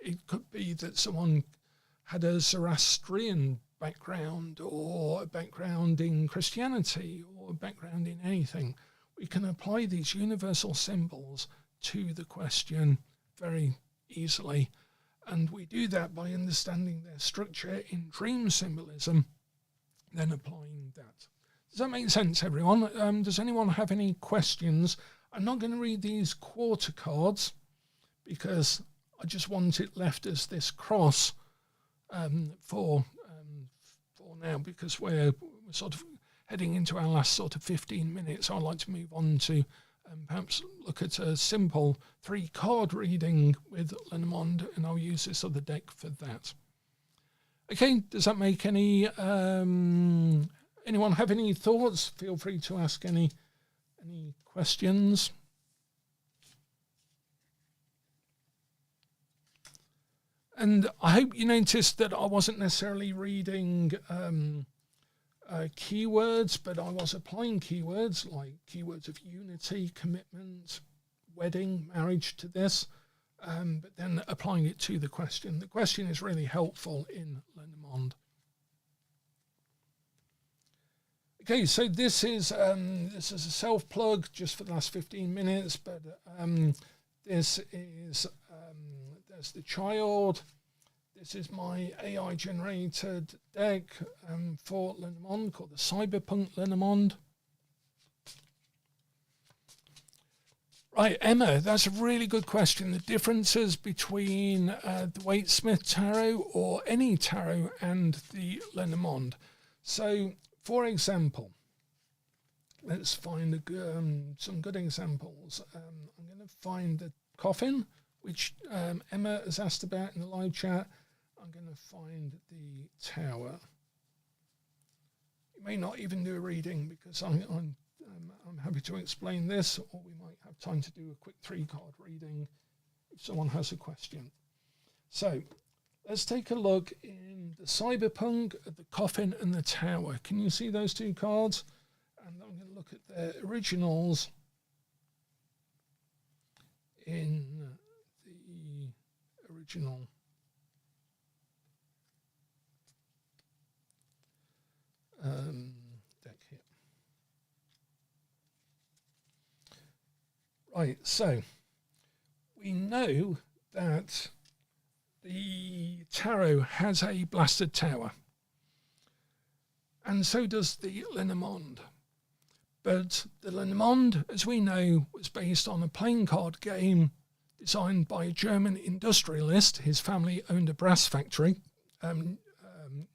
it could be that someone had a Zoroastrian background or a background in Christianity or a background in anything. We can apply these universal symbols to the question very easily. And we do that by understanding their structure in dream symbolism, then applying that. Does that make sense, everyone? Does anyone have any questions? I'm not going to read these quarter cards because I just want it left as this cross for now, because we're sort of heading into our last sort of 15 minutes. I'd like to move on to perhaps look at a simple 3-card reading with Lenormand, and I'll use this other deck for that. Okay, does that make any... anyone have any thoughts? Feel free to ask any questions. And I hope you noticed that I wasn't necessarily reading keywords, but I was applying keywords like keywords of unity, commitment, wedding, marriage to this, but then applying it to the question. The question is really helpful in Lenormand. Okay, so this is a self-plug just for the last 15 minutes, but this is there's the child. This is my AI-generated deck for Lenormand called the Cyberpunk Lenormand. Right, Emma, that's a really good question. The differences between the Waite-Smith Tarot or any tarot and the Lenormand. So, for example, let's find some good examples. I'm going to find the coffin, which Emma has asked about in the live chat. I'm going to find the tower. You may not even do a reading because I'm happy to explain this, or we might have time to do a quick 3-card reading if someone has a question. So let's take a look in the Cyberpunk, at the coffin and the tower. Can you see those 2 cards? And I'm going to look at their originals in the original deck here. Right, so we know that the tarot has a blasted tower, and so does the Lenormand. But the Lenormand, as we know, was based on a playing card game designed by a German industrialist. His family owned a brass factory.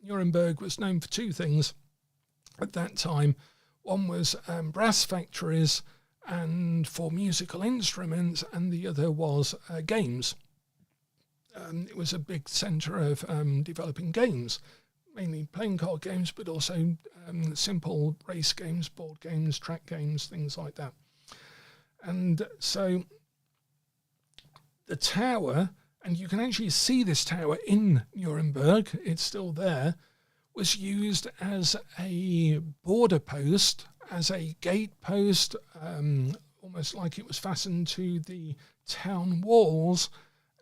Nuremberg was known for two things at that time. One was brass factories and for musical instruments, and the other was games. It was a big centre of developing games, mainly playing card games, but also simple race games, board games, track games, things like that. And so the tower, and you can actually see this tower in Nuremberg, it's still there, was used as a border post, as a gate post, almost like it was fastened to the town walls,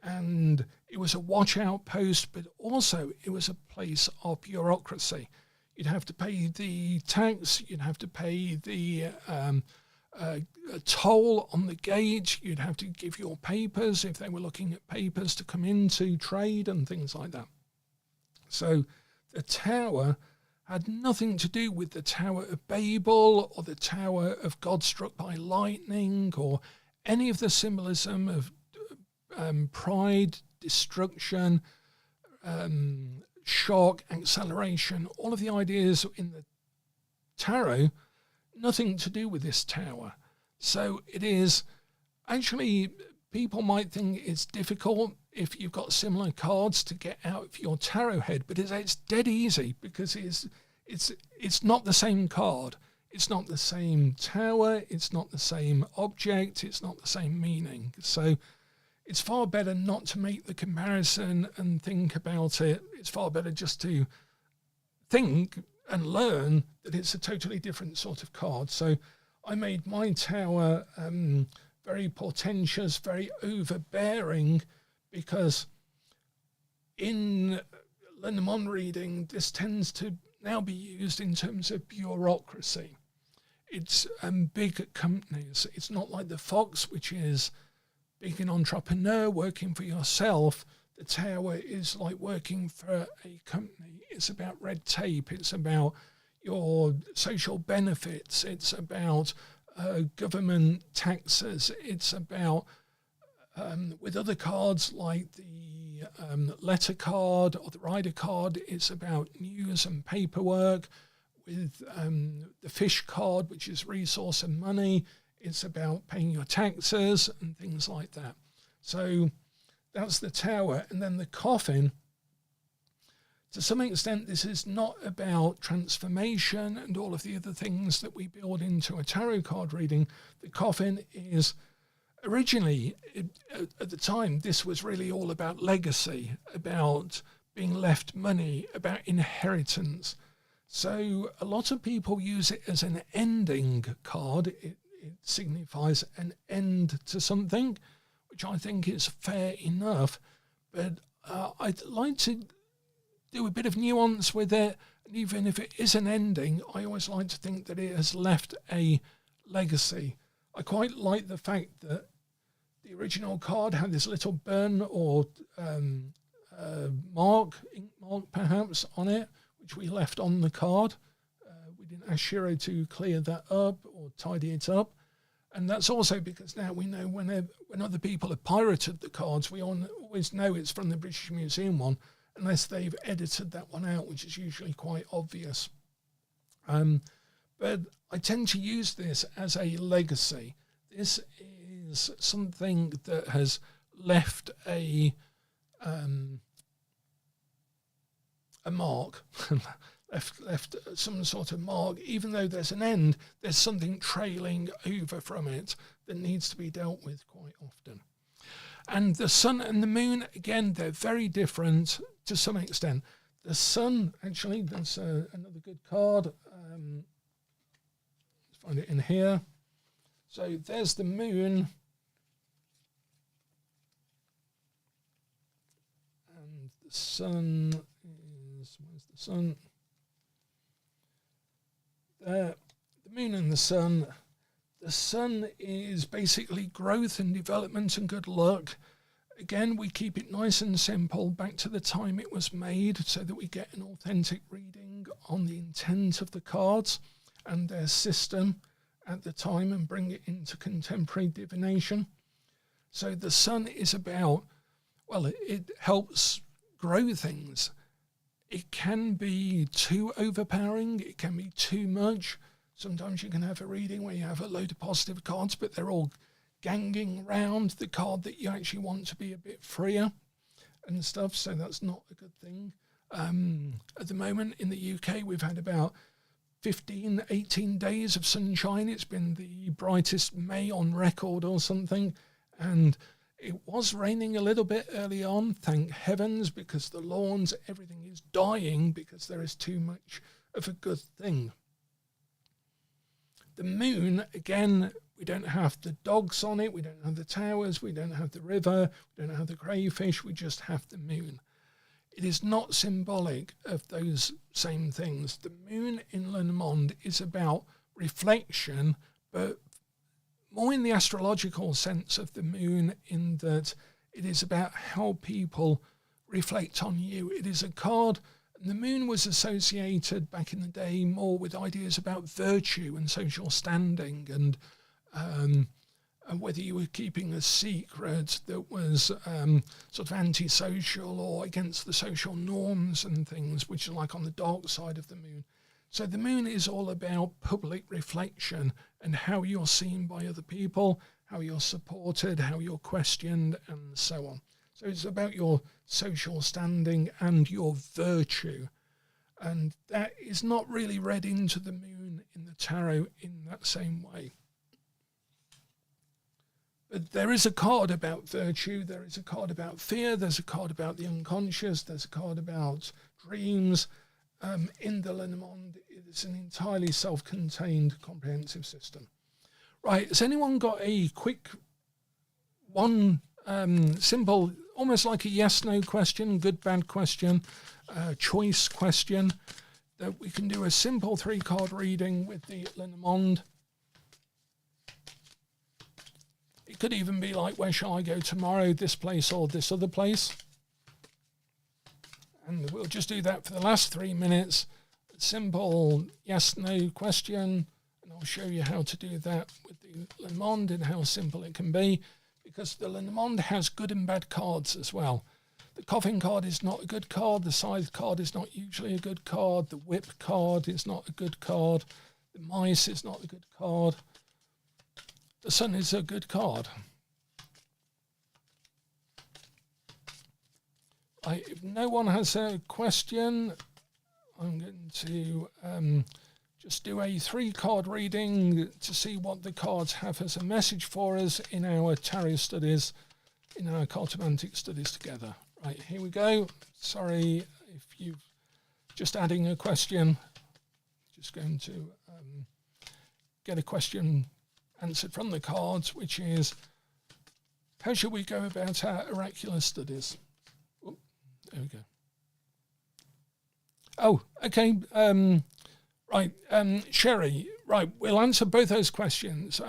and it was a watch out post, but also it was a place of bureaucracy. You'd have to pay the tax, you'd have to pay the a toll on the gate, you'd have to give your papers if they were looking at papers to come into trade and things like that. So the tower had nothing to do with the Tower of Babel or the Tower of God struck by lightning or any of the symbolism of pride, destruction, shock, acceleration, all of the ideas in the tarot, nothing to do with this tower. So it is actually, people might think it's difficult if you've got similar cards to get out of your tarot head, but it's dead easy because it's not the same card. It's not the same tower. It's not the same object. It's not the same meaning. So it's far better not to make the comparison and think about it. It's far better just to think and learn that it's a totally different sort of card. So I made my tower very portentous, very overbearing, because in Lenormand reading, this tends to now be used in terms of bureaucracy. It's big companies. It's not like the Fox, which is being an entrepreneur, working for yourself. The tower is like working for a company. It's about red tape. It's about your social benefits. It's about government taxes. It's about, with other cards like the letter card or the rider card, it's about news and paperwork. With the fish card, which is resource and money, it's about paying your taxes and things like that. So that's the tower. And then the coffin, to some extent, this is not about transformation and all of the other things that we build into a tarot card reading. The coffin is originally, at the time, this was really all about legacy, about being left money, about inheritance. So a lot of people use it as an ending card. It signifies an end to something, which I think is fair enough. But I'd like to do a bit of nuance with it. And even if it is an ending, I always like to think that it has left a legacy. I quite like the fact that the original card had this little burn or mark, ink mark perhaps, on it, which we left on the card. We didn't ask Shiro to clear that up or tidy it up. And that's also because now we know when other people have pirated the cards, we always know it's from the British Museum one, unless they've edited that one out, which is usually quite obvious. But I tend to use this as a legacy. This is something that has left a mark, left some sort of mark. Even though there's an end, there's something trailing over from it that needs to be dealt with quite often. And the sun and the moon, again, they're very different to some extent. The sun, actually, that's another good card. Let's find it in here. So there's the moon. And the sun is, where's the sun? There, the moon and the sun. The sun is basically growth and development and good luck. Again, we keep it nice and simple, back to the time it was made, so that we get an authentic reading on the intent of the cards and their system at the time and bring it into contemporary divination. So the sun is about, well, it helps grow things. It can be too overpowering. It can be too much. Sometimes you can have a reading where you have a load of positive cards, but they're all ganging around the card that you actually want to be a bit freer and stuff. So that's not a good thing. At the moment in the UK, we've had about 15, 18 days of sunshine. It's been the brightest May on record or something. And it was raining a little bit early on, thank heavens, because the lawns, everything is dying because there is too much of a good thing. The moon, again, we don't have the dogs on it, we don't have the towers, we don't have the river, we don't have the crayfish, we just have the moon. It is not symbolic of those same things. The moon in Lenormand is about reflection, but more in the astrological sense of the moon, in that it is about how people reflect on you. It is a card, and the moon was associated back in the day more with ideas about virtue and social standing, and whether you were keeping a secret that was sort of antisocial or against the social norms and things, which are like on the dark side of the moon. So the moon is all about public reflection and how you're seen by other people, how you're supported, how you're questioned, and so on. So it's about your social standing and your virtue. And that is not really read into the moon in the tarot in that same way. But there is a card about virtue, there is a card about fear, there's a card about the unconscious, there's a card about dreams. In the Lenormand, it is an entirely self-contained comprehensive system. Right, has anyone got a quick one, simple, almost like a yes-no question, good-bad question, choice question, that we can do a simple 3-card reading with the Lenormand? It could even be like, where shall I go tomorrow, this place or this other place? And we'll just do that for the last 3 minutes. Simple yes-no question. And I'll show you how to do that with the Lenormand and how simple it can be. Because the Lenormand has good and bad cards as well. The coffin card is not a good card. The scythe card is not usually a good card. The whip card is not a good card. The mice is not a good card. The sun is a good card. Right, if no one has a question, I'm going to just do a 3-card reading to see what the cards have as a message for us in our tarot studies, in our cartomantic studies together. Right, here we go. Sorry if you've just adding a question. Just going to get a question answered from the cards, which is, how should we go about our oracular studies? There we go. Oh, okay. Right, Sherry. Right, we'll answer both those questions.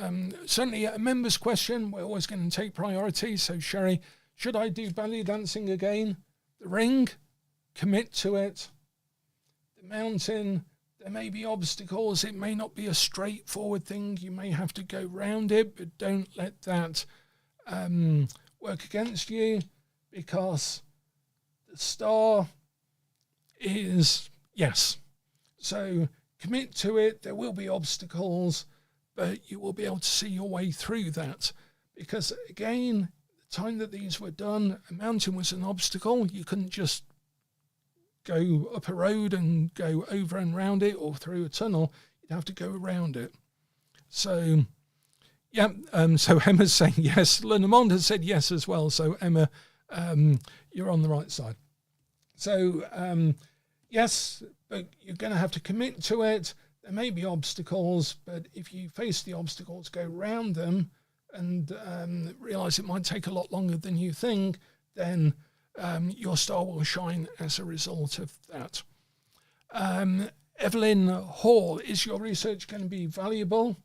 Certainly a member's question, we're always going to take priority. So, Sherry, should I do ballet dancing again? The ring, commit to it. The mountain, there may be obstacles. It may not be a straightforward thing. You may have to go round it, but don't let that work against you, because the star is yes. So commit to it. There will be obstacles, but you will be able to see your way through that. Because again, the time that these were done, a mountain was an obstacle. You couldn't just go up a road and go over and round it, or through a tunnel. You'd have to go around it. So, yeah, so Emma's saying yes. Lenormand has said yes as well. So Emma, you're on the right side. So, yes, but you're going to have to commit to it. There may be obstacles, but if you face the obstacles, go round them, and realise it might take a lot longer than you think, then your star will shine as a result of that. Evelyn Hall, is your research going to be valuable?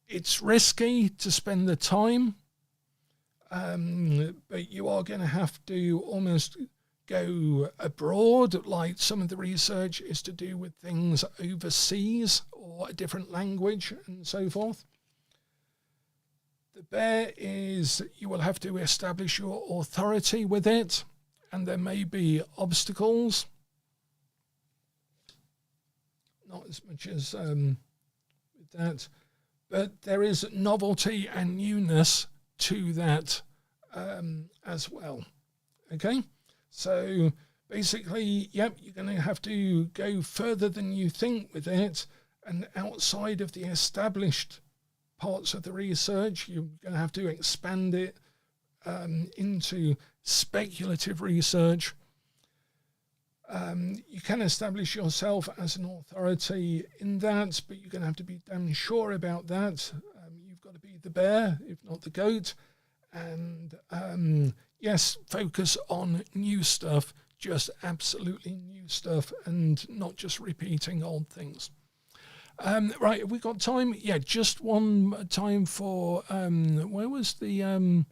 It's risky to spend the time. But you are going to have to almost go abroad, like some of the research is to do with things overseas or a different language and so forth. The bear is you will have to establish your authority with it, and there may be obstacles. Not as much as with that, but there is novelty and newness to that as well. Okay, so basically, yep, you're going to have to go further than you think with it, and outside of the established parts of the research, you're going to have to expand it into speculative research. You can establish yourself as an authority in that, but you're going to have to be damn sure about that. You've got to be the bear, if not the goat. And yes, focus on new stuff, just absolutely new stuff, and not just repeating old things. Right, have we got time? Yeah, just one time for, where was the,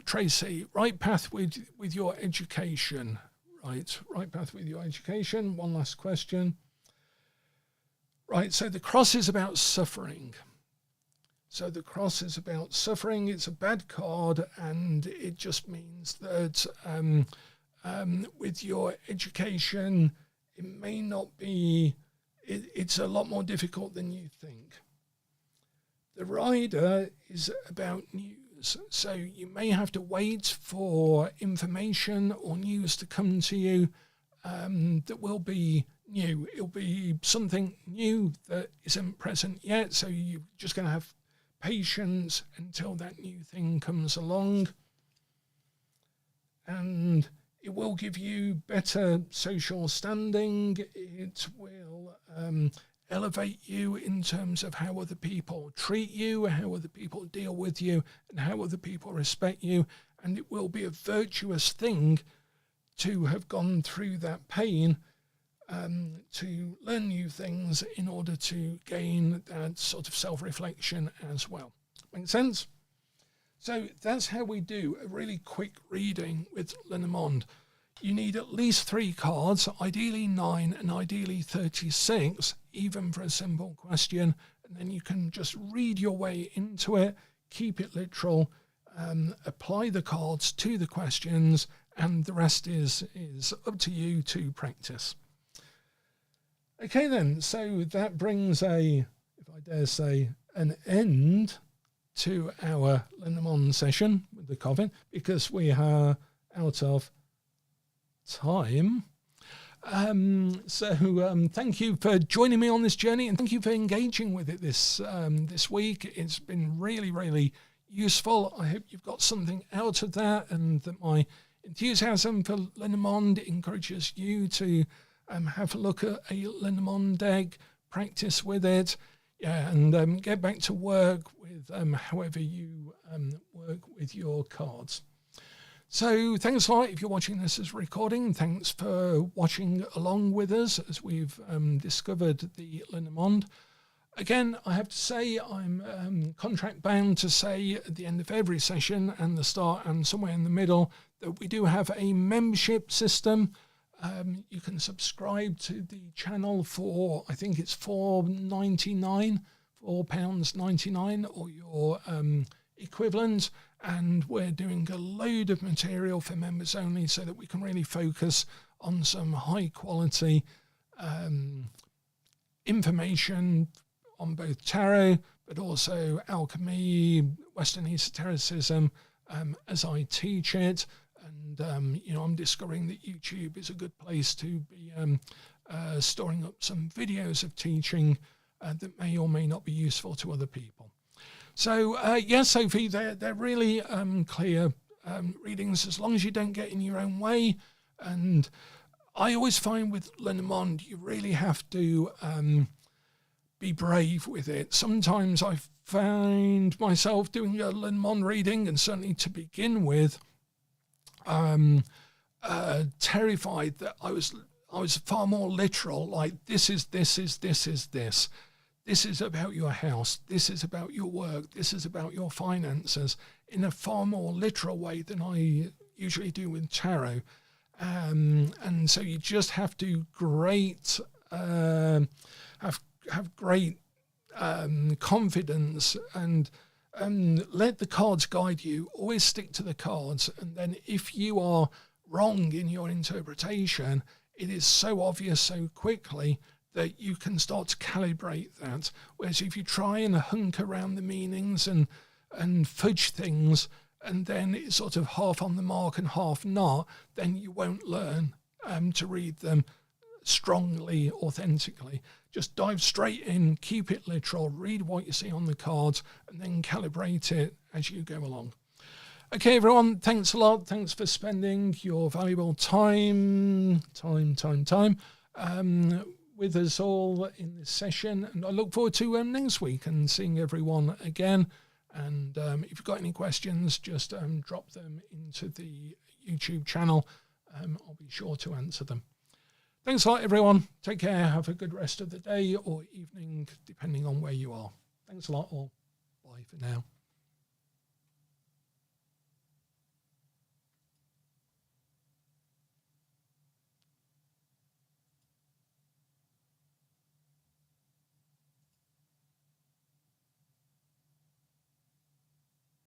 Tracy, right path with your education. Right path with your education. One last question. Right, so the cross is about suffering. So the cross is about suffering. It's a bad card, and it just means that with your education, it may not be, it's a lot more difficult than you think. The rider is about news. So you may have to wait for information or news to come to you that will be new. It'll be something new that isn't present yet. So you're just going to have patience until that new thing comes along. And it will give you better social standing. It will elevate you in terms of how other people treat you, how other people deal with you, and how other people respect you. And it will be a virtuous thing to have gone through that pain, to learn new things in order to gain that sort of self-reflection as well. Make sense? So that's how we do a really quick reading with Lenormand. You need at least 3 cards, ideally 9 and ideally 36, even for a simple question. And then you can just read your way into it, keep it literal, apply the cards to the questions, and the rest is up to you to practice. Okay then, so that brings if I dare say, an end to our Lenormand session with the coven, because we are out of time. Thank you for joining me on this journey, and thank you for engaging with it this week. It's been really, really useful. I hope you've got something out of that, and that my enthusiasm for Lenormand encourages you to have a look at a Lenormand deck, practice with it, and get back to work with however you work with your cards. So thanks a lot if you're watching this as a recording. Thanks for watching along with us as we've discovered the Lenormand. Again, I have to say I'm contract bound to say at the end of every session and the start and somewhere in the middle that we do have a membership system. You can subscribe to the channel for, I think it's £4.99 or your equivalent, and we're doing a load of material for members only so that we can really focus on some high quality information on both tarot but also alchemy, Western esotericism as I teach it. And I'm discovering that YouTube is a good place to be storing up some videos of teaching that may or may not be useful to other people. So, yes, Sophie, they're really clear readings as long as you don't get in your own way. And I always find with Lenormand, you really have to be brave with it. Sometimes I find myself doing a Lenormand reading, and certainly to begin with, terrified that I was far more literal, like this is this. This is about your house. This is about your work. This is about your finances, in a far more literal way than I usually do with tarot. And so you just have to have great confidence and let the cards guide you. Always stick to the cards, and then if you are wrong in your interpretation, it is so obvious so quickly that you can start to calibrate that. Whereas if you try and hunk around the meanings and fudge things, and then it's sort of half on the mark and half not, then you won't learn to read them strongly, authentically. Just dive straight in, keep it literal, read what you see on the cards, and then calibrate it as you go along. Okay, everyone, thanks a lot. Thanks for spending your valuable time with us all in this session. And I look forward to next week and seeing everyone again. And if you've got any questions, just drop them into the YouTube channel. I'll be sure to answer them. Thanks a lot, everyone. Take care. Have a good rest of the day or evening, depending on where you are. Thanks a lot, all. Bye for now.